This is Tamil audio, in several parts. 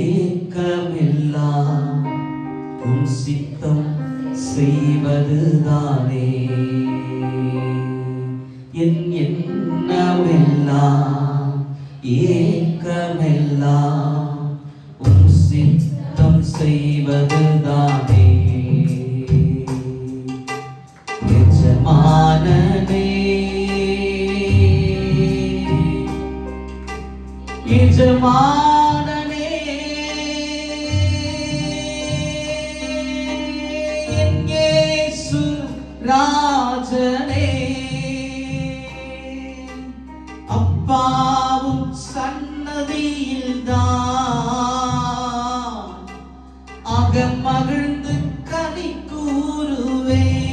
ஏக்கமெல்லாம் உம் சித்தம் செய்வதுதானே. என் எண்ணமெல்லாம் ஏக்கமெல்லாம் உம் சித்தம் செய்வதுதானே. எஜமானனே எஜமானனே என் இயேசு ராஜனே, அப்பாவும் சன்னதியில்தான் அகமகிழ்ந்து கனி கூறுவேன்.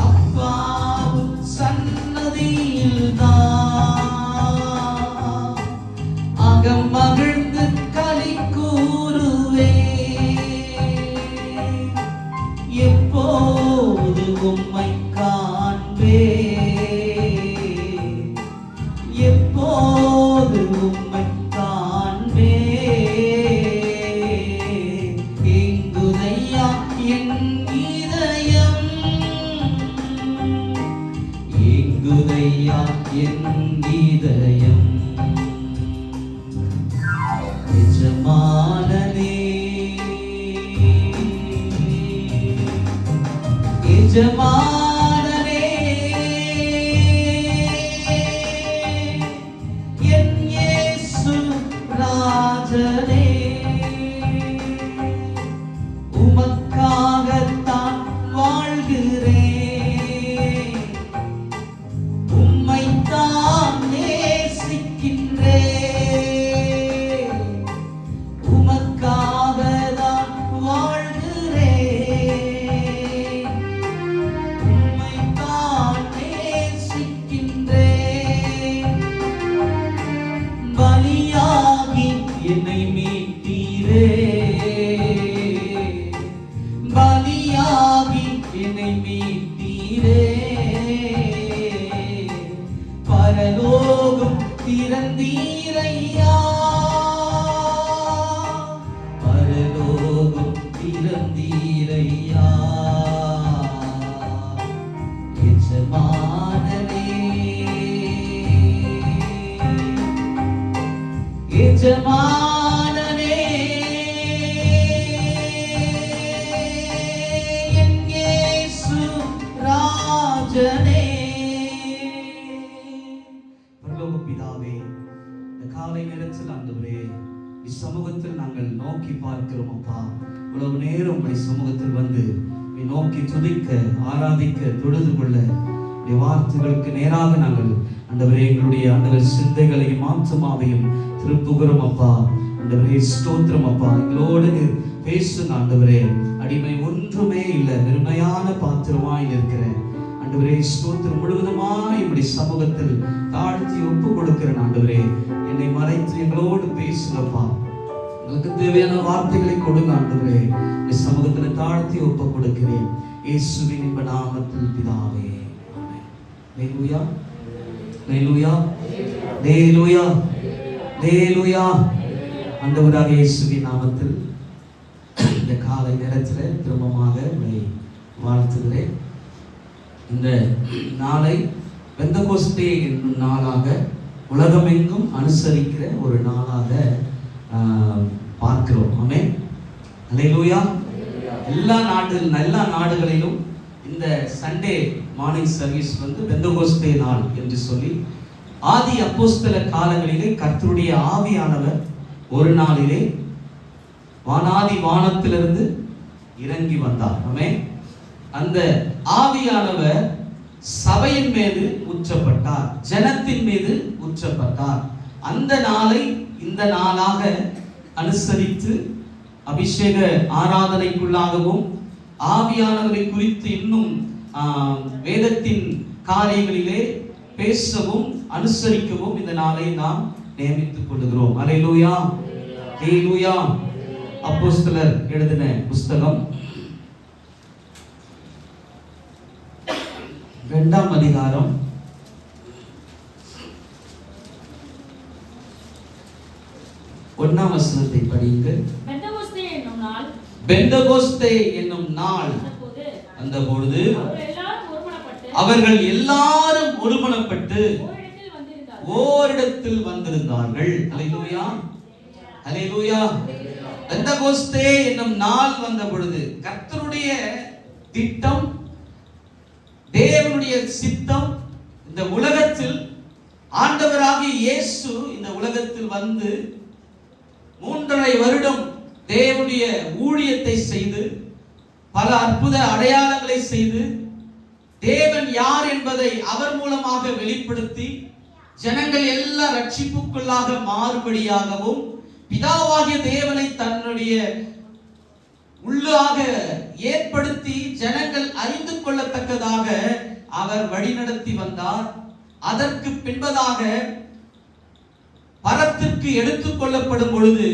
அப்பாவும் சன்னதியில்தான் மகிழ்ந்து களி கூறுவேன். எப்போது உம்மை காண்பேன், எப்போது உம்மை காண்பேன். ஏங்குதையா என் இதயம், ஏங்குதையா என் இதயம். எஜமானனே எஜமானனே என் இயேசு ராஜனே, உமக்காகத்தான் வாழ்கிறேன், உம்மைத்தான் நேசிக்கின்றேன். என்னை மீட்டீரே, பலியாகி என்னை மீட்டீரே. பரலோகம் திறந்தீரையா, பரலோகம் திறந்தீரையா. எஜமானனே எஜமானனே என் இயேசு ராஜனே. பரலோக பிதாவே, இந்த காலை நேரத்தில் ஆண்டவரே இச்சமூகத்தில் நாங்கள் நோக்கி பார்க்கிறோம். அப்பா, இவ்வளவு நேரம் உங்களுடைய சமூகத்தில் வந்து நோக்கி துதிக்க, ஆராதிக்க, தொழுது கொள்ள வார்த்தைகளுக்கு நேராக நாங்கள் ஆண்டவரே எங்களுடைய ஆண்டவர் சிந்தைகளையும் ஆத்மாவையும் திருப்புகிறோம். அப்பா, ஆண்டவரே ஸ்தோத்திரம். அப்பா, எங்களோடு பேசுங்க ஆண்டவரே. அடிமை ஒன்றுமே இல்லை, வெறுமையான பாத்திரமாய் நிற்கிறேன் ஆண்டவரே. ஸ்தோத்திரம். முழுவதுமாய் இப்படி சமூகத்தில் தாழ்த்தி ஒப்பு கொடுக்கிறேன் ஆண்டவரே. என்னை மறைத்து எங்களோடு பேசுங்கப்பா. எங்களுக்கு தேவையான வார்த்தைகளை கொடுங்க ஆண்டவரே. இந்த சமூகத்தில் தாழ்த்தி ஒப்பு கொடுக்கிறேன் இயேசுவின் இன்ப நாமத்தில் பிதாவே. ஹல்லேலூயா, ஹல்லேலூயா, ஹல்லேலூயா, ஹல்லேலூயா. ஆண்டவராகிய இயேசுவின் நாமத்தில் இந்த காலை நேரத்தில் திரும்பமாக உங்களை வாழ்த்துகிறேன். இந்த நாளை பெந்தகோஸ்தே என்னும் நாளாக உலகமெங்கும் அனுசரிக்கிற ஒரு நாளாக பார்க்கிறோம். ஆமென், ஹல்லேலூயா. எல்லா நாடுகளிலும் இந்த சண்டே மார்னிங் சர்வீஸ் வந்து பெந்தகோஸ்தே நாள் என்று சொல்லி, ஆதி அப்போஸ்தல காலங்களிலே கர்த்தருடைய ஆவியானவர் ஒரு நாளிலே வானாதி வானத்திலிருந்து இறங்கி வந்தார். ஆமென். அந்த ஆவியானவர் சபையின் மீது ஊற்றப்பட்டார், ஜனத்தின் மீது ஊற்றப்பட்டார். அந்த நாளை இந்த நாளாக அனுசரித்து அபிஷேக ஆராதனைக்குள்ளாகவும் ஆவியானவரை குறித்து இன்னும் வேதத்தின் காரியங்களிலே பேசவும் அனுசரிக்கவும் இந்த நாளை நாம் நியமித்துக் கொள்கிறோம். அல்லேலூயா, ஹல்லேலூயா. அப்போஸ்தலர் எழுதின புஸ்தகம் 2ஆம் அதிகாரம் 1ஆம் வசனத்தை படியுங்கள். பெந்தகோஸ்தே என்னும் நாள் வந்தபொழுது அவர்கள் எல்லாரும் ஒருமனப்பட்டு ஓரிடத்தில் வந்திருந்தார்கள். அல்லேலூயா, அல்லேலூயா. பெந்தகோஸ்தே என்னும் நாள் வந்த பொழுது கர்த்தருடைய திட்டம், தேவனுடைய சித்தம், இந்த உலகத்தில் ஆண்டவராகிய இயேசு இந்த உலகத்தில் வந்து 3.5 வருடம் தேவனுடைய ஊழியத்தை செய்து பல அற்புத அடையாளங்களை செய்து தேவன் யார் என்பதை அவர் மூலமாக வெளிப்படுத்தி ஜனங்கள் எல்லாம் ரட்சிப்புக்குள்ளாக மாறுபடியாகவும் பிதாவாகிய தேவனை தன்னுடைய உள்ளாக ஏற்படுத்தி ஜனங்கள் அறிந்து கொள்ளத்தக்கதாக அவர் வழிநடத்தி வந்தார். அதற்கு பின்பதாக பரத்திற்கு எடுத்துக் கொள்ளப்படும் பொழுது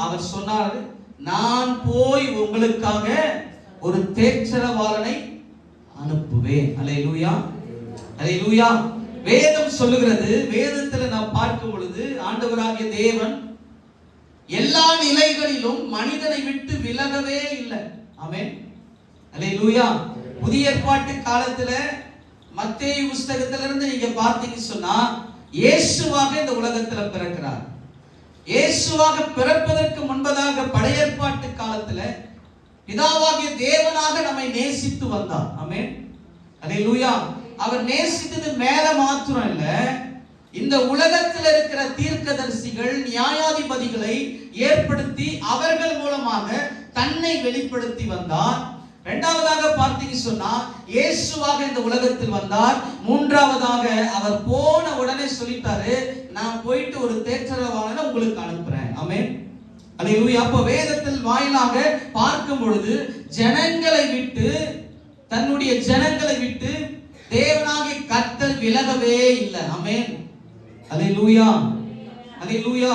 அவர் சொன்னார், நான் போய் உங்களுக்காக ஒரு தேற்றரவாளனை அனுப்புவேன். அல்லேலூயா, அல்லேலூயா. வேதம் சொல்லுகிறது, வேதத்தில் நாம் பார்க்கும் பொழுது ஆண்டவராகிய தேவன் எல்லா நிலைகளிலும் மனிதனை விட்டு விலகவே இல்லை. ஆமென், அல்லேலூயா. புதிய ஏற்பாட்டு காலத்துல மத்தேயு புத்தகத்திலிருந்து நீங்க பார்த்தீங்க சொன்னா இயேசுவாக இந்த உலகத்துல பிறக்கிறார். இயேசுவாக பிறப்பதற்கு முன்பதாக பழைய ஏற்பாட்டு காலத்துல பிதாவாகிய தேவனாக நம்மை நேசித்து வந்தார். ஆமென், அல்லேலூயா. அவர் நேசித்தது மேல மாத்திரம் இல்ல, இந்த உலகத்தில் இருக்கிற தீர்க்கதரிசிகள் நியாயாதிபதிகளை ஏற்படுத்தி அவர்கள் மூலமாக தன்னை வெளிப்படுத்தி வந்தார். இரண்டாவதாக பார்த்தீங்க சொன்னா இயேசுவாக இந்த உலகத்தில் வந்தார். மூன்றாவதாக அவர் போன உடனே சொல்லிட்டாரு, நான் போயிட்டு ஒரு தேற்றரவாளனை உங்களுக்கு அனுப்புறேன். ஆமென், அல்லேலூயா. அப்ப வேதத்தில் வாயிலாக பார்க்கும் பொழுது ஜனங்களை விட்டு, தன்னுடைய ஜனங்களை விட்டு தேவனாகிய கர்த்தர் விலகவே இல்லை. ஆமென், அல்லேலூயா, அல்லேலூயா.